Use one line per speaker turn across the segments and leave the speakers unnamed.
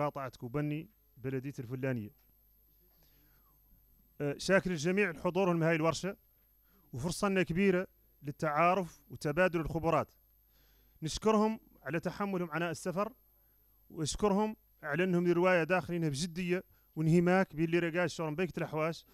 مقاطعة كوبني بلدية الفلانية. شاكر الجميع لحضورهم هاي الورشة، وفرصة كبيرة للتعارف وتبادل الخبرات. نشكرهم على تحملهم عناء السفر، واشكرهم على انهم رواية داخلينها بجدية وانهماك باللي رقاش شورم بيكة الحواش،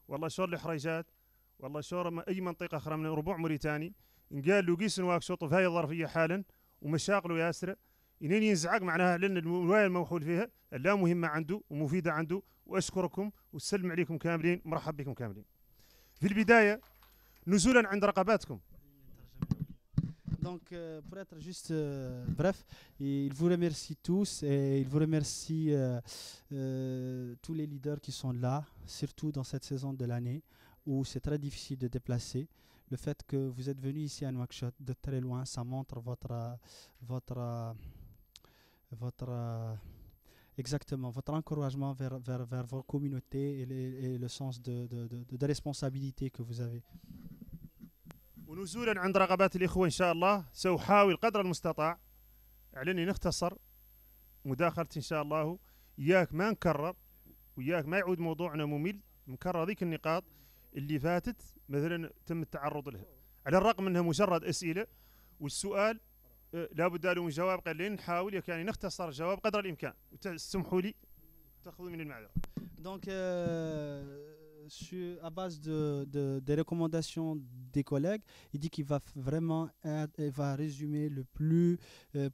والله شور الحريجات، والله شور اي منطقة اخرى من ربوع موريتاني. قال له قيس واكشوط في هاي الظرفية حالا ومشاغله ياسرة إنني ينزعق معناها لأن الرواية الموحول فيها لا مهمة عنده ومفيدة عنده. وأشكركم والسلم عليكم كاملين، مرحب بكم كاملين. في البداية نزولا عند رقباتكم.
Donc, pour être juste bref, il vous remercie tous et il vous remercie tous les leaders qui sont là, surtout dans cette saison de l'année où c'est très difficile de déplacer. Le fait que vous êtes venus ici à Nouakchott de très loin, ça montre exactement votre encouragement vers vos communautés et le sens de responsabilité que vous avez.
ونزولا عند رغبات الإخوة إن شاء الله سأحاول قدر المستطاع على أني نختصر مداخلتي إن شاء الله. إياك ما نكرر وإياك ما يعود موضوعنا ممل، نكرر ذيك النقاط اللي فاتت مثلا تم التعرض لها، على الرغم أنها مجرد أسئلة والسؤال لا بد له من جواب. قال لي نحاول يعني نختصر الجواب قدر الإمكان، وتسمحوا لي تأخذوا من المعذرة.
Donc, à base des recommandations des collègues, il dit qu'il va vraiment va résumer le plus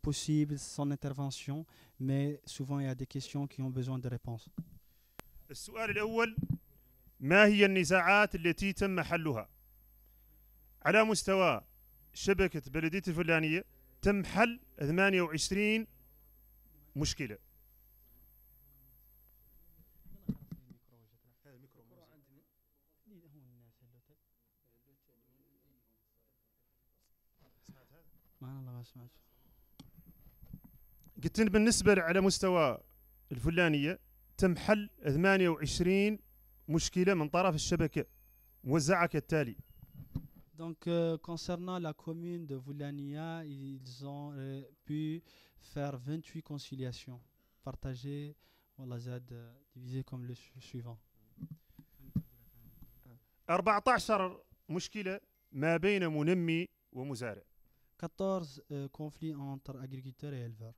possible son intervention, mais souvent il y a des questions qui ont besoin de réponses.
السؤال الأول: ما هي النزاعات التي تم حلها على مستوى شبكة بلدية الفلانية؟ تم حل 28 مشكلة. قلت بالنسبة على مستوى الفلانية تم حل 28 مشكلة من طرف الشبكة موزعة كالتالي.
Donc, concernant la commune de Voulania, ils ont pu faire 28 conciliations partagées, divisées comme le suivant.
14 مشكلة ما بين منمي ومزارع.
14 conflits entre agriculteurs et éleveurs.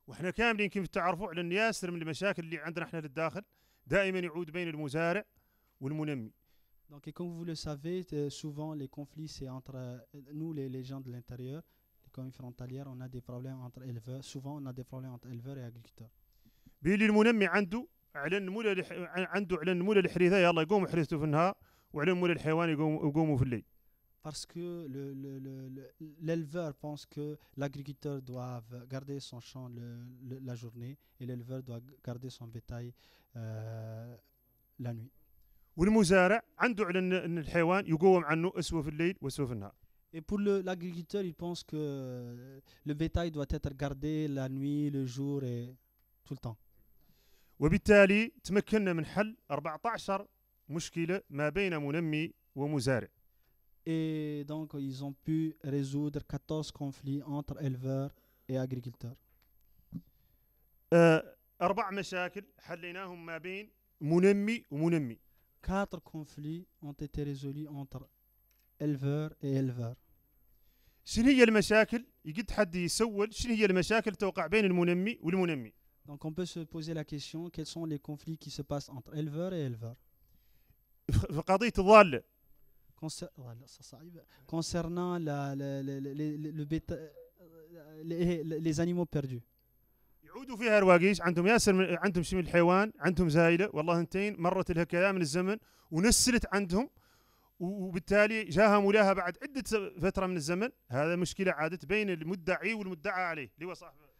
واحنا كاملين كيف تعرفوا على ان ياسر من المشاكل اللي عندنا احنا للداخل دائما يعود بين المزارع والمنمي.
Donc, et comme vous le savez, souvent les conflits c'est entre nous les gens de l'intérieur, les communes frontalières, on a des problèmes entre éleveurs. Souvent on a des problèmes entre éleveurs et agriculteurs.
بيلي المنمي عنده على النمولة على النمولة الحريثة يلا يقوموا حريثته في النهار، وعلى النمولة الحيوان يقوموا في الليل.
Parce que l'éleveur pense que l'agriculteur doit garder son champ la journée et l'éleveur doit garder son bétail la nuit.
والمزارع عنده على ان الحيوان يقوم عنه اسوه في الليل واسوه في النهار.
Et pour l'agriculteur, il pense que le bétail doit être gardé la nuit, le jour et tout le temps.
وبالتالي تمكنا من حل 14 مشكلة ما بين منمي ومزارع.
Et donc, ils ont pu résoudre 14 conflits entre éleveurs et agriculteurs.
4 مشاكل حليناهم ما بين منمي ومنمي.
4 conflits ont été résolus entre éleveurs et éleveurs.
شنو هي المشاكل؟ يقد حد يسول شنو هي المشاكل توقع بين المنمي والمنمي.
Donc, on peut se poser la question, quels sont les conflits qui se passent entre éleveurs et éleveurs?
في قضية الضالة.
Concernant les animaux perdus.
يعودوا فيها رواقيش عندهم ياسر، عندهم شمل الحيوان، عندهم زايلة والله انتين مرت لها كذا من الزمن ونسلت عندهم، وبالتالي جاها مولاها بعد عدة فترة من الزمن. هذا مشكلة عادت بين المدعي والمدعى عليه اللي هو صاحبه.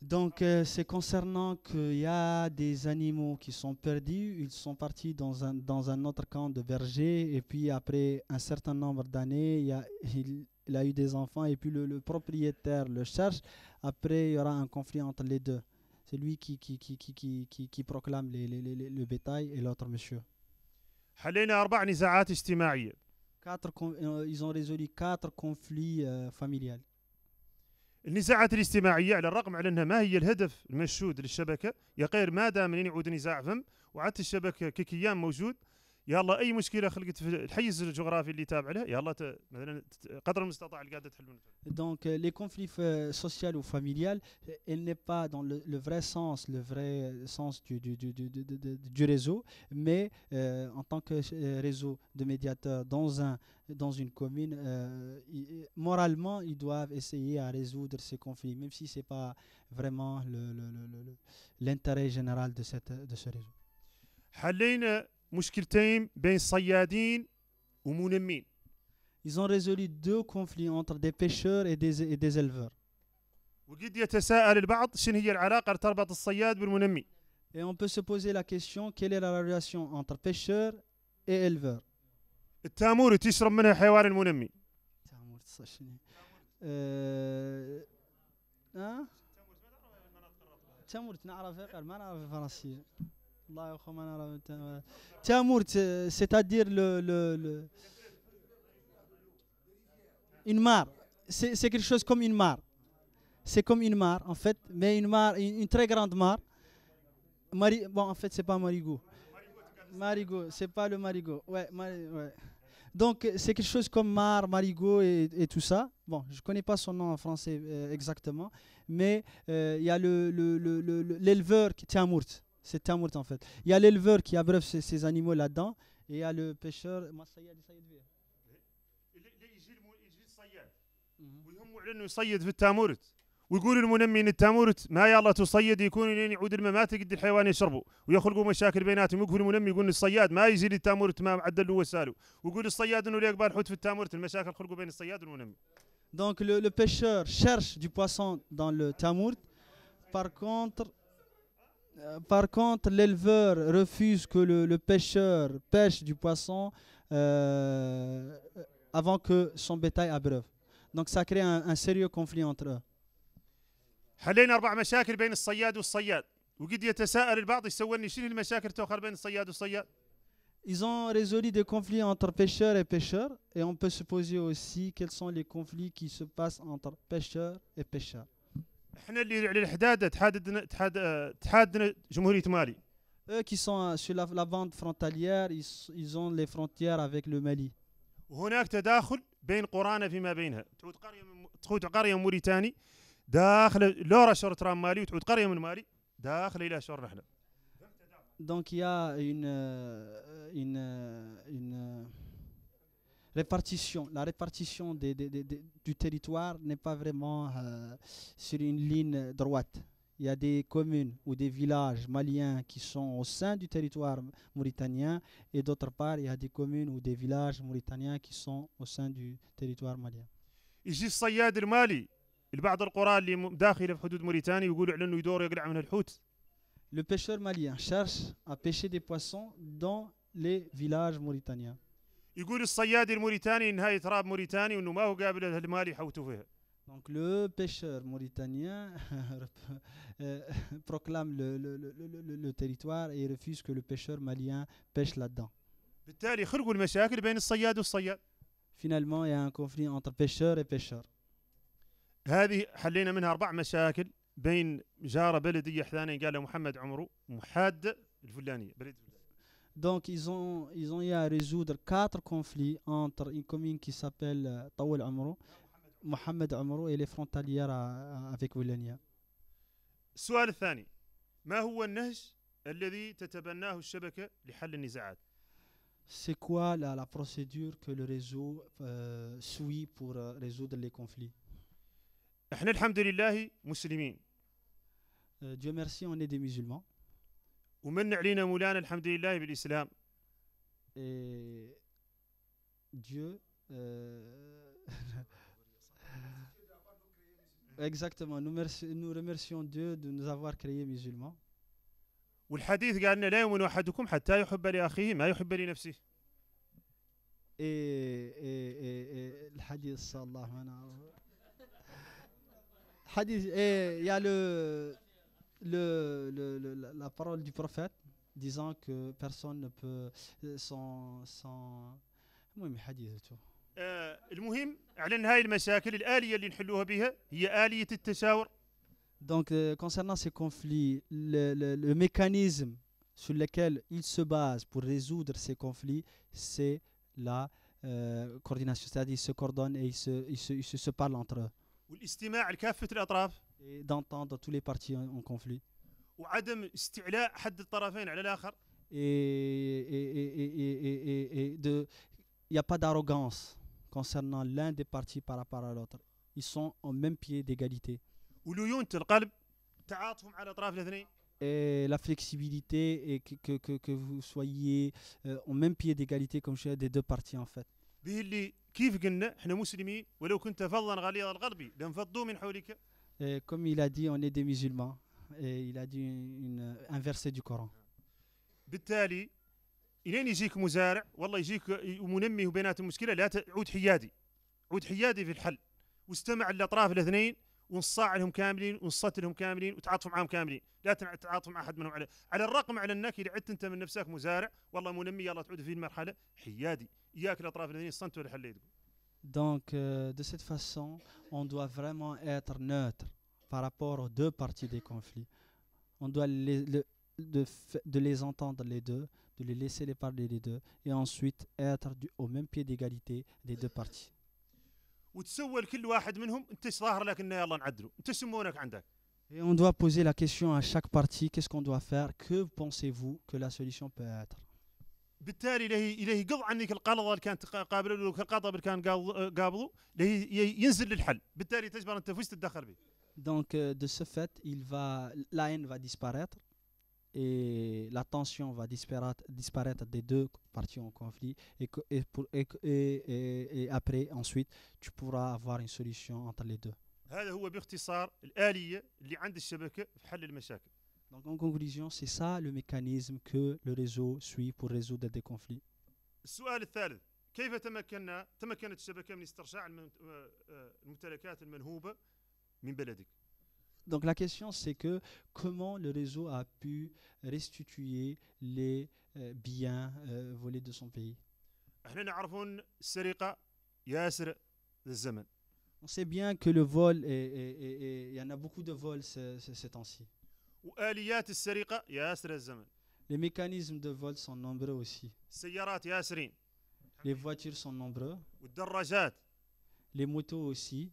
Donc, c'est concernant qu'il y a des animaux qui sont perdus, ils sont partis dans un autre camp de berger, et puis après un certain nombre d'années, il a eu des enfants, et puis le propriétaire le cherche. Après, il y aura un conflit entre les deux. C'est lui qui proclame le bétail et l'autre monsieur.
حلينا 4 نزاعات اجتماعية.
Ils ont résolu 4 conflits familiales.
النزاعات الاجتماعية على الرغم على أنها ما هي الهدف المنشود للشبكة، يا غير ما دام منين يعود نزاع فم وعدت الشبكة ككيان موجود، يلا أي مشكلة خلقت في الحيز الجغرافي اللي تابع له، يلا مثلا قدر المستطاع اللي قاعدة تحلون.
Donc, les conflits sociaux ou familiales, elle n'est pas dans le vrai sens du réseau, mais en tant que réseau de médiateurs dans une commune, moralement, ils doivent essayer à résoudre ces conflits, même si ce n'est pas vraiment l'intérêt général de ce réseau.
حلينا مشكلتين بين صيادين ومنمين.
Ils ont résolu 2 conflits entre des pêcheurs et des éleveurs.
وقد يتساءل البعض شنو هي العلاقة اللي تربط الصياد بالمنمي.
Et on peut se poser la question, quelle est la relation entre pêcheurs et éleveurs?
التامور تشرب منها حيوان المنمي.
تامور نعرف غير ما نعرف الفرنسية. الله يا أخو ما نعرف تامور, c'est-à-dire le une mare. C'est quelque chose comme une mare. C'est comme une mare en fait, mais une mare, une très grande mare. Bon, en fait, c'est pas marigot. Marigot, c'est pas le marigot. Ouais, ouais. Donc, c'est quelque chose comme mare, marigot et tout ça. Bon, je connais pas son nom en français exactement, mais il y a l'éleveur qui Tamourt. C'est Tamourt en fait. Il y a l'éleveur qui abreuve ces animaux là-dedans, et il y a le pêcheur.
ويهم على انه يصيد في التامورت، ويقول المنمي ان التامورت ما يلا تصيد يكون لين يعود الماء ما تقد الحيوان يشربوا ويخلقوا مشاكل بيناتهم. يقول المنمي يقول الصياد ما يجي للتامورت ما معدل له وساله، ويقول الصياد انه يقبل حوت في التامورت، المشاكل خلقوا بين الصياد والمنمي.
Donc le pêcheur cherche du poisson dans le tamourt. Par contre, l'éleveur refuse que le pêcheur pêche du poisson avant que son bétail abreuve. Donc ça crée un sérieux conflit entre eux.
حلينا 4 مشاكل بين الصياد والصياد، وقد يتساءل البعض يسولني شنو المشاكل تؤخر بين الصياد والصياد.
Ils ont résolu des conflits entre pêcheurs et pêcheurs, et on peut se poser aussi quels sont les conflits qui se passent entre pêcheurs et pêcheurs.
احنا اللي على الحداد تحادنا جمهورية مالي.
Eux qui sont sur la bande frontalière, ils ont les frontières avec le Mali.
وهناك تداخل بين قرانا فيما بينها، تعود قرية موريتاني داخل لورا شور ترام مالي، وتعود قرية من مالي داخل إلى شور نحن.
Donc il y a une répartition. La répartition du territoire n'est pas vraiment sur une ligne droite. Il y a des communes ou des villages maliens qui sont au sein du territoire mauritanien, et d'autre part, il y a des communes ou des villages mauritaniens qui sont au sein du territoire malien.
يجي الصياد المالي البعض القرى اللي داخله في حدود موريتانيا ويقولوا على انه يدور يقلع من الحوت.
Le pêcheur malien cherche à pêcher des poissons dans les villages mauritaniens.
يقول الصياد الموريتاني ان هاي تراب موريتاني وانه ما هو قابل المالي يحوتوا فيها.
Donc le pêcheur mauritanien proclame le territoire et refuse que le pêcheur malien pêche là-dedans.
بالتالي خلقوا المشاكل بين الصياد والصياد.
Finalement, il y a un conflit entre pêcheurs et pêcheurs.
هذه حلينا منها 4 مشاكل بين جاره بلديه ثانيه قال له محمد عمرو محاده الفلانيه بلد.
Donc ils ont eu à résoudre 4 conflits entre une commune qui s'appelle Taoul Amrou, Mohamed Amrou, et les frontalières avec Wilania.
السؤال الثاني، ما هو النهج الذي تتبناه الشبكة لحل النزاعات؟
C'est quoi la procédure que le réseau suit pour résoudre les conflits?
احنا الحمد لله مسلمين.
Dieu merci, on est des musulmans.
ومن علينا مولانا الحمد لله بالإسلام.
Et Dieu exactement, nous remercions Dieu de nous avoir créés musulmans.
والحديث قال لنا لا يؤمن أحدكم حتى يحب لأخيه ما يحب لنفسه.
Et le hadith sallallahu alayhi wa hadith, et il y a la parole du prophète disant que personne ne peut sans hadith.
المهم على أن هاي المشاكل الآلية اللي نحلوها بها هي آلية التشاور.
Donc, concernant ces conflits, le mécanisme sur lequel ils se basent pour résoudre ces conflits, c'est la coordination. C'est-à-dire ils se coordonnent et ils se parlent entre eux.
والاستماع لكافة الأطراف
Et d'entendre tous les parties en conflit.
وعدم استعلاء حد الطرفين على الآخر.
Il n'y a pas d'arrogance concernant l'un des partis par rapport à l'autre. Ils sont au même pied d'égalité.
وليونة القلب تعاطفهم على الأطراف الاثنين.
Et la flexibilité et que vous soyez au même pied d'égalité comme je des deux parties en fait.
به اللي كيف قلنا احنا مسلمين ولو كنت فظا غليظ القلب لانفضوا من حولك.
Et comme il a dit, on est des musulmans. Et il a dit un verset du Coran.
بالتالي إلين يجيك مزارع والله يجيك منمي وبيناتهم مشكلة لا تعود حيادي. عود حيادي في الحل واستمع للأطراف الاثنين ونصاع لهم كاملين ونصت لهم كاملين وتعاطف معهم كاملين. لا تتعاطف مع أحد منهم على الرقم على أنك إذا عدت أنت من نفسك مزارع والله منمي يلا تعود في المرحلة حيادي. إياك الأطراف الاثنين الصنت ولا حل يدكم.
Donc, de cette façon, on doit vraiment être neutre par rapport aux deux parties des conflits. On doit de les entendre les deux, de les laisser les parler les deux, et ensuite être au même pied d'égalité des deux parties.
وتسوى لكل واحد منهم انت ظاهر لك انه يلا نعدلوا انت سمونك عندك.
Et on doit poser la question à chaque partie, qu'est-ce qu'on doit faire, que pensez-vous que la solution peut être.
بالتالي إليه يقض عنك القلضة اللي كانت قابله له القضاء اللي كان قابله ينزل للحل. بالتالي تجبر انت فوش تتدخل به.
Donc de ce fait, la haine va disparaître et la tension va disparaître des deux parties en conflit et après, ensuite, tu pourras avoir une solution entre les deux.
هذا هو باختصار الآلية اللي عند الشبكة في حل المشاكل.
Donc en conclusion, c'est ça le mécanisme que le réseau suit pour résoudre des conflits.
السؤال الثالث كيف تمكنت الشبكة من استرجاع الممتلكات المنهوبة من بلدك.
Donc la question c'est que comment le réseau a pu restituer les biens volés de son pays.
احنا نعرفون السرقة ياسر الزمن.
On sait bien que le vol, il y en a beaucoup de vols ces temps-ci.
وآليات السرقة ياسر الزمن.
Les mécanismes de vol sont nombreux aussi.
السيارات ياسرين.
Les voitures sont nombreux.
والدراجات.
Les motos aussi.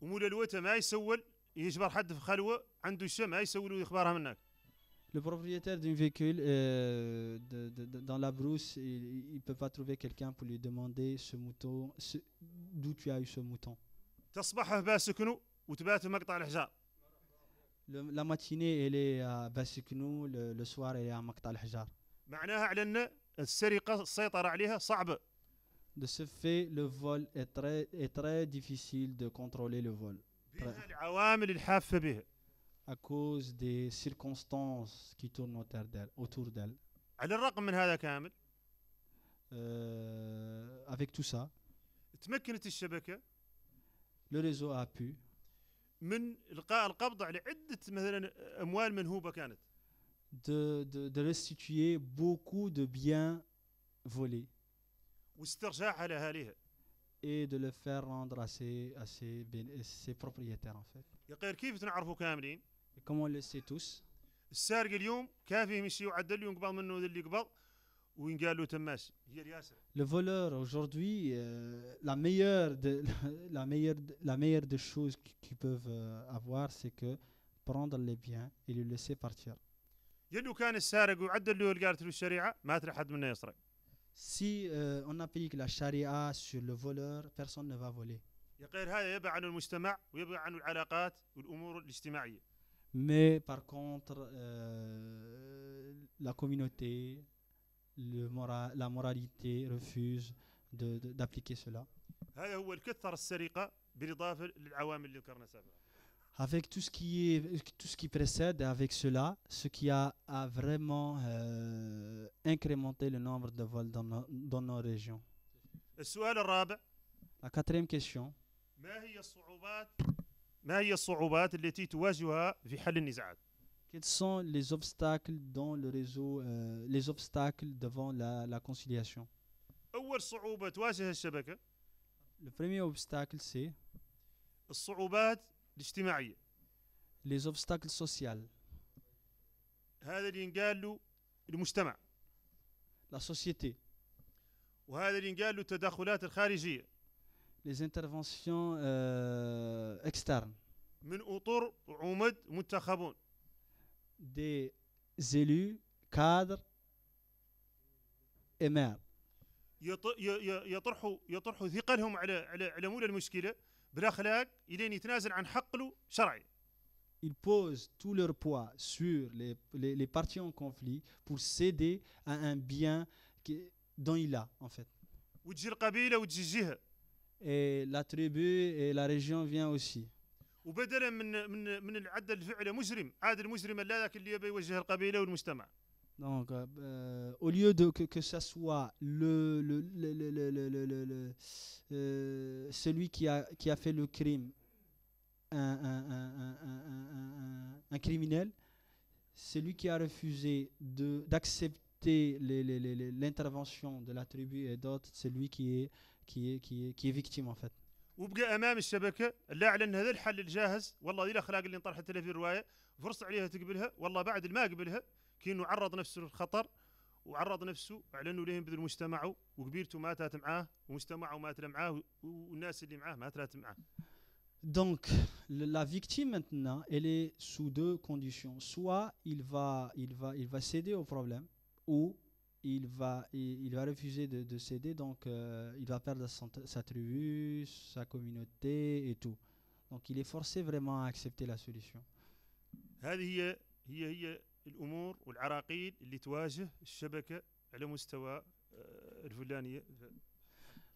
ومول الوتا ما يسول يجبر حد في خلوة عنده الشيء ما يسول ويخبرها منك.
Le propriétaire d'un véhicule dans la brousse, il ne peut pas trouver quelqu'un pour lui demander ce mouton, d'où tu as eu ce mouton.
تصبح باسكنو وتبات مقطع الحجار.
La matinée, elle est à Bassiknou, le soir, elle est à Maqta al-Hajar.
معناها على أن السرقة السيطرة عليها صعبة.
De ce fait, le vol est très difficile de contrôler le vol.
بها العوامل الحافة بها.
À cause des circonstances qui tournent autour d'elle.
على الرغم من هذا كامل.
Avec tout ça,
تمكنت الشبكة
le réseau a pu
من إلقاء القبض على عدة مثلا أموال منهوبة كانت.
de restituer beaucoup de biens volés.
واسترجاعها لأهاليها.
Et de le faire rendre à ses propriétaires en fait.
يا غير كيف نعرفوا كاملين.
Et comme on le sait tous.
السارق اليوم كافي يمشي ويعدل ينقبض منه اللي يقبض وينقال له تماس هي الياسر.
Le voleur aujourd'hui, la meilleure des choses qu'ils peuvent avoir, c'est que prendre les biens et les laisser partir.
يلو كان السارق ويعدل له قالت له الشريعة ما ترى حد منا يسرق.
Si on applique la charia sur le voleur, personne ne va voler.
يا غير هذا يبعد عن المجتمع ويبعد عن العلاقات والأمور الاجتماعية.
Mais par contre, la communauté, la moralité refuse d'appliquer cela.
هذا هو الكثر السرقة بالإضافة للعوامل اللي ذكرنا سابقا.
Avec tout ce qui précède, avec cela, ce qui a vraiment incrémenté le nombre de vols dans nos régions.
السؤال الرابع.
La quatrième question.
ما هي الصعوبات التي تواجهها في حل النزاعات؟
Quels sont les obstacles dans le réseau, les obstacles devant la conciliation?
أول صعوبة تواجه الشبكة.
Le premier obstacle, c'est
الصعوبات الاجتماعية.
les obstacles sociaux,
هذا اللي ينقال له المجتمع،
la société,
وهذا اللي ينقال له التدخلات الخارجية
les interventions externes,
من أطر وعمد منتخبون.
des élus, cadres et maires.
يطرحوا ثقلهم على مولى المشكلة بالأخلاق إلين يتنازل عن حق له شرعي.
Ils posent tout leur poids sur les parties en conflit pour céder à un bien dont il a, en fait.
وتجي القبيلة وتجي الجهة.
Et la tribu et la région viennent aussi.
وبدلا من العدل الفعل مجرم، عاد المجرم لا ذاك اللي يبي يوجه القبيلة والمجتمع.
Donc, au lieu que ça soit celui qui a fait le crime, un criminel, celui qui a refusé d'accepter l'intervention de la tribu et d'autres, c'est lui qui est victime en fait.
وبقى امام الشبكه لا على ان هذا الحل الجاهز، والله دي الاخلاق اللي انطرحت له في الروايه فرصه عليها تقبلها، والله بعد ما قبلها كأنه عرض نفسه للخطر وعرض نفسه على انه ليه بذل مجتمعه وقبيلته ماتت معاه ومجتمعه مات معاه والناس اللي معاه ماتت معاه.
Donc, la victime maintenant, elle est sous deux conditions. Soit il va céder au problème, ou il va refuser de céder, donc il va perdre sa tribu, sa communauté et tout. Donc, il est forcé vraiment à accepter la solution.
هذه هي الأمور والعراقيل اللي تواجه الشبكة على مستوى الفلانية.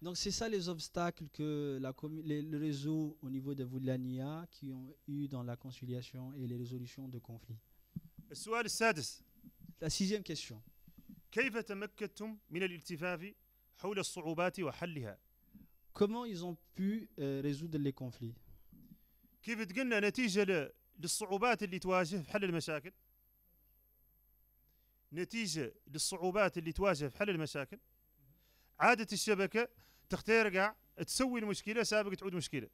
Donc c'est ça les obstacles que le réseau au niveau de Voulania qui ont eu dans la conciliation et les résolutions de conflits.
السؤال السادس.
La sixième question.
كيف تمكنتم من الالتفاف حول الصعوبات وحلها؟
Comment ils ont pu résoudre les conflits?
كيف تقلنا نتيجة للصعوبات اللي تواجه في حل المشاكل؟ نتيجة للصعوبات اللي تواجه في حل المشاكل عادت الشبكة تخترق تسوي المشكلة سابق تعود مشكلة.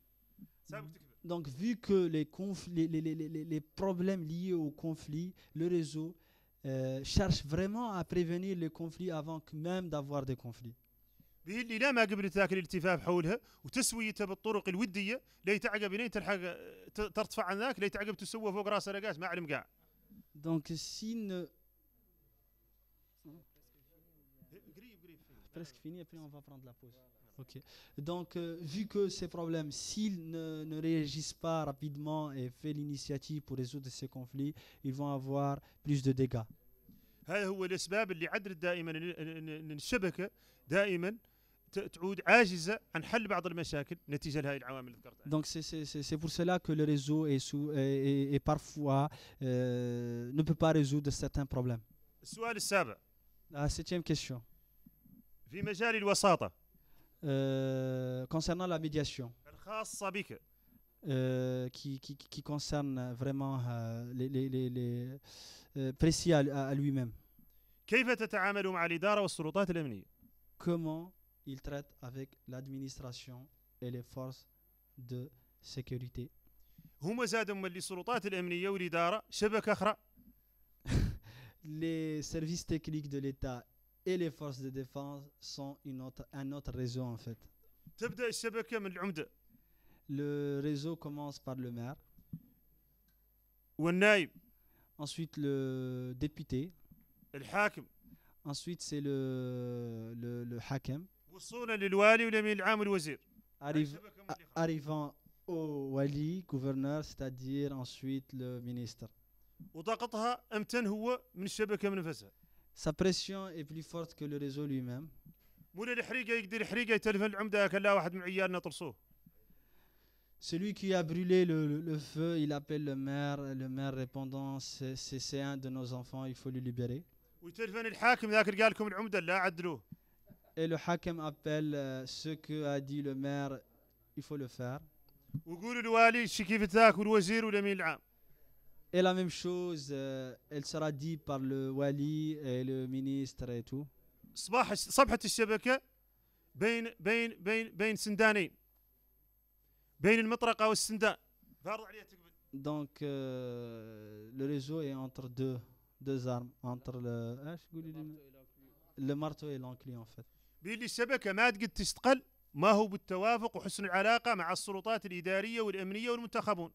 Donc vu que les problèmes liés au conflit, le réseau cherche vraiment à prévenir les conflits avant même d'avoir des conflits.
به اللي لا ما قبلت ذاك الالتفاف حولها وتسويتها بالطرق الودية لا يتعقب لين تلحق ترتفع عن ذاك لا يتعقب تسوى فوق راس رقاس ما علم قاع.
Donc s'il ne presque fini, après on va prendre la pause. Ok. Donc, vu que ces problèmes, s'ils ne réagissent pas rapidement et font l'initiative pour résoudre ces conflits, ils vont avoir plus de dégâts.
هذا هو الأسباب اللي عدلت دائما إن الشبكة دائما تعود عاجزة عن حل بعض المشاكل نتيجة لهذه العوامل اللي ذكرتها.
Donc, c'est pour cela que le réseau est parfois ne peut pas résoudre certains problèmes.
السؤال السابع.
La septième question.
في مجال الوساطة.
Concernant la médiation.
الخاصة بك.
Qui concerne vraiment les précis à lui-même.
كيف تتعامل مع الإدارة والسلطات الأمنية؟
Comment il traite avec l'administration et les forces de sécurité.
هم زادوا من السلطات الأمنية والإدارة شبكة أخرى.
Les services techniques de l'État et les forces de défense sont un autre réseau en fait.
تبدأ الشبكة من العمدة.
Le réseau commence par le maire.
والنائب.
Ensuite le député.
الحاكم.
Ensuite c'est le hakem.
وصولا للوالي والأمين العام والوزير.
Arrivant au wali, gouverneur, c'est-à-dire ensuite le ministre.
وضغطها أمتن هو من الشبكة من نفسها.
Sa pression est plus forte que le réseau lui-même.
مولا الحريقة يقدر يحريقة يتلفن العمدة كلا واحد من عيالنا طرسوه.
Celui qui a brûlé le feu, il appelle le maire répondant c'est un de nos enfants, il faut le libérer.
ويتلفن الحاكم ذاك اللي قال لكم العمدة لا عدلوه.
Et le hakem appelle ce que a dit le maire, il faut le faire.
ويقولوا الوالي كيف ذاك والوزير والأمين العام.
Et la même chose, elle sera dit par le wali et le ministre et tout.
صبحت الشبكة بين سندانين. بين المطرقه والسندان فارض عليه تقبل.
Donc, le réseau est entre deux armes, entre le marteau et l'enclume en fait.
بيقول لي الشبكه ما تقد تستقل ما هو بالتوافق وحسن العلاقه مع السلطات الاداريه والامنيه والمنتخبون.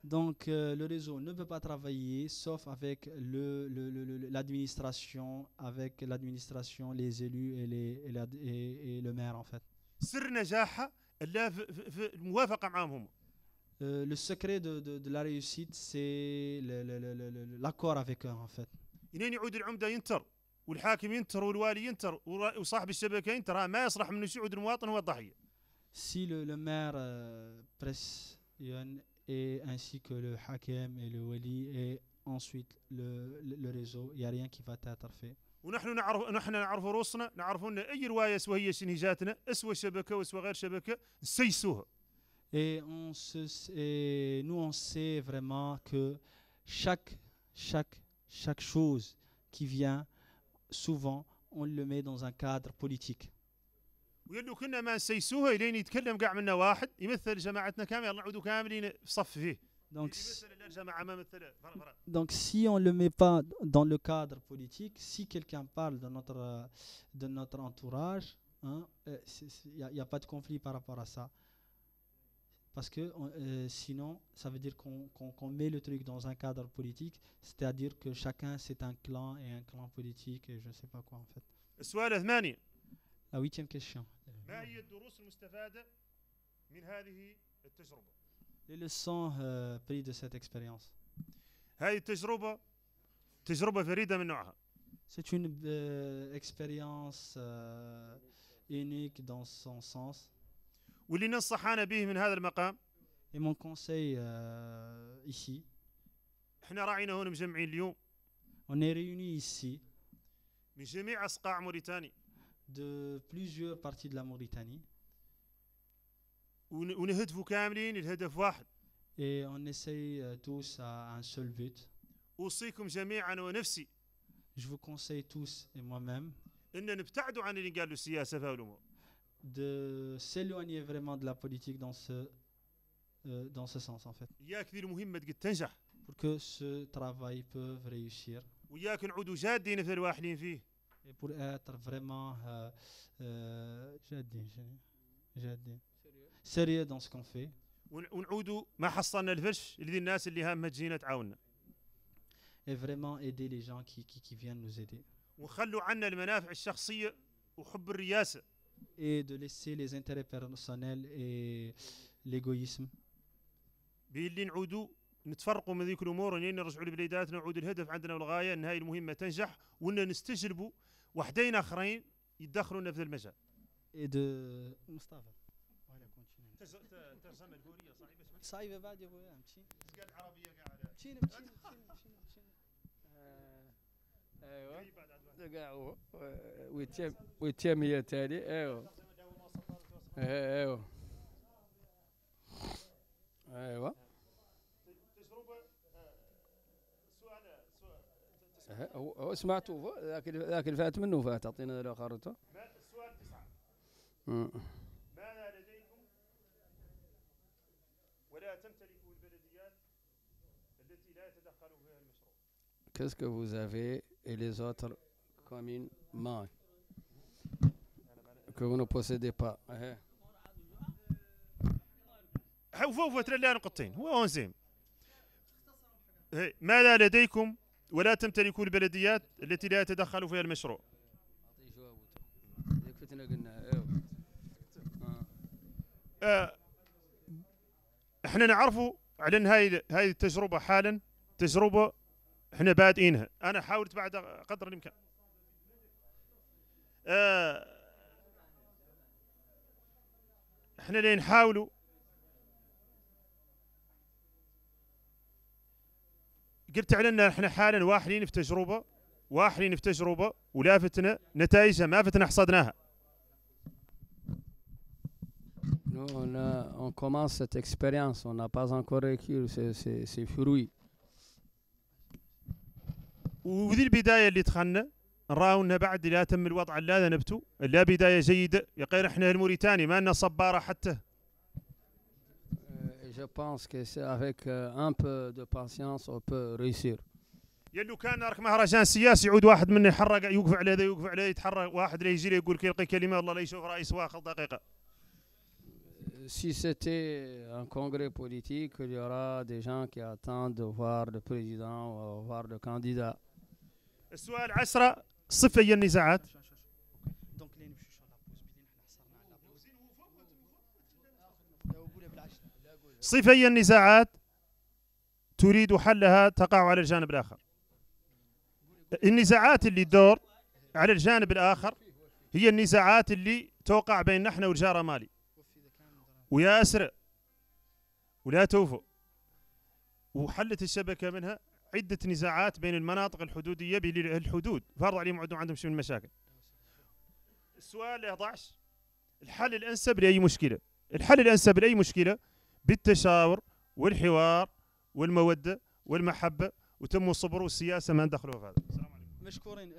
Donc, le réseau ne peut pas travailler sauf avec l'administration, les élus et le maire en fait.
سر نجاحها اللي في الموافقه معهم هم.
Le secret de la réussite, c'est l'accord avec eux en fait.
إنين يعود العمده ينتر والحاكم ينتر والوالي ينتر وصاحب الشبكه ينتر، ما يصلح منه يعود المواطن هو الضحيه.
Si le maire pressionne et ainsi que le hakim et le wali et ensuite le réseau, il n'y a rien qui va être fait.
ونحن نعرف روسنا، نعرف ان اي روايه سوى هي شنهجاتنا اسوى شبكه واسوى غير شبكه نسيسوها.
Et nous on sait vraiment que chaque chose qui vient, souvent on le met dans un cadre politique.
ويلو كنا ما نسيسوها الين يتكلم قاع منا واحد يمثل جماعتنا كامله نعودوا كاملين في صف فيه.
Donc si on ne le met pas dans le cadre politique, si quelqu'un parle de notre entourage, il n'y a pas de conflit par rapport à ça. Parce que sinon, ça veut dire qu'on met le truc dans un cadre politique, c'est-à-dire que chacun c'est un clan et un clan politique et je ne sais pas quoi en fait.
السؤال الثاني.
La 8e question.
ما هي الدروس المستفادة من هذه التجربة؟
Les leçons prises de cette expérience.
هذه التجربة تجربة فريدة من نوعها.
C'est une expérience unique dans son sens.
واللي ننصحنا به من هذا المقام.
Et mon conseil ici.
احنا راعينا هون مجمعين اليوم.
On est réunis ici.
من جميع أصقاع موريتانيا.
De plusieurs parties de la Mauritanie.
ونهدفوا كاملين الهدف واحد.
Et on essaye tous à un seul but.
أوصيكم جميعا ونفسي.
Je vous conseille tous et moi-même.
إن نبتعدوا عن اللي قالوا السياسة في الأمور.
De s'éloigner vraiment de la politique dans ce sens en fait.
إياك ذي المهمة تقد تنجح.
Pour que ce travail peut réussir.
وإياك نعودوا جادين في الواحدين فيه.
Et pour être vraiment sérieux dans ce qu'on fait.
ونعودوا ما حصلنا الفرش لذي الناس اللي هامها تجينا تعاوننا.
Et vraiment aider les gens qui viennent nous aider.
ونخلوا عنا المنافع الشخصية وحب الرياسة.
Et de laisser les intérêts personnels et l'égoïsme.
باللي نعودوا نتفرقوا من ذيك الامور ونين نرجعوا لبلاداتنا ونعود الهدف عندنا والغايه ان هاي المهمه تنجح وان نستجلبوا وحدين اخرين يتدخلوا لنا في المجال.
Et de مصطفى
ترجمه الفوريه صعيبه
صعيبه بعد يا ابويا امشي
قال عربيه قاعده
مشينا
ايوه ويتم هي تالي ايوه ايوه
تجربه سؤال
هو سمعتوا ذاك اللي فات منه فات اعطينا الاخرته.
السؤال 9. ماذا لديكم ولا تمتلكوا البلديات التي لا يتدخل فيها المشروع؟
Qu'est-ce que vous avez et les autres communes manquent que vous ne possédez pas.
فوق ترى لها نقطتين هو انزيم. ماذا لديكم ولا تمتلكوا البلديات التي لا يتدخل فيها المشروع؟ احنا نعرفوا على ان هاي التجربه حالا تجربه احنا بادئينها. انا حاولت بعد قدر الامكان احنا اللي نحاولوا قلت علينا احنا حالا واحدين في تجربه ولا فتنا نتائجها ما فتنا حصدناها.
Nous, on commence cette expérience, on n'a pas encore recueilli ses fruits.
وذي البدايه اللي دخلنا نراو انها بعد لا تم الوضع لا نبتو لا بدايه جيده يا غير احنا الموريتاني ما لنا صباره حتى.
Je pense que c'est avec un peu de patience on peut réussir.
يلو كان راك مهرجان سياسي يعود واحد منا يحرق يوقف على هذا يوقف على يتحرك واحد لا يجي يقول يلقي كلمه والله لا يشوف رئيس واخر دقيقه.
Si c'était un congrès politique, il y aura des gens qui attendent de voir le président ou voir le candidat.
السؤال 10 صفة هي النزاعات. صفة هي النزاعات تريد حلها تقع على الجانب الآخر. النزاعات اللي تدور على الجانب الآخر هي النزاعات اللي توقع بين نحن والجارة مالي. ويا أسرع ولا توفوا. وحلت الشبكة منها عدة نزاعات بين المناطق الحدودية بالحدود فرض عليهم عندهم شيء من المشاكل. السؤال 11 الحل الأنسب لأي مشكلة. الحل الأنسب لأي مشكلة بالتشاور والحوار والمودة والمحبة وتم الصبر والسياسة ما ندخلوها في هذا. السلام عليكم.
مشكورين.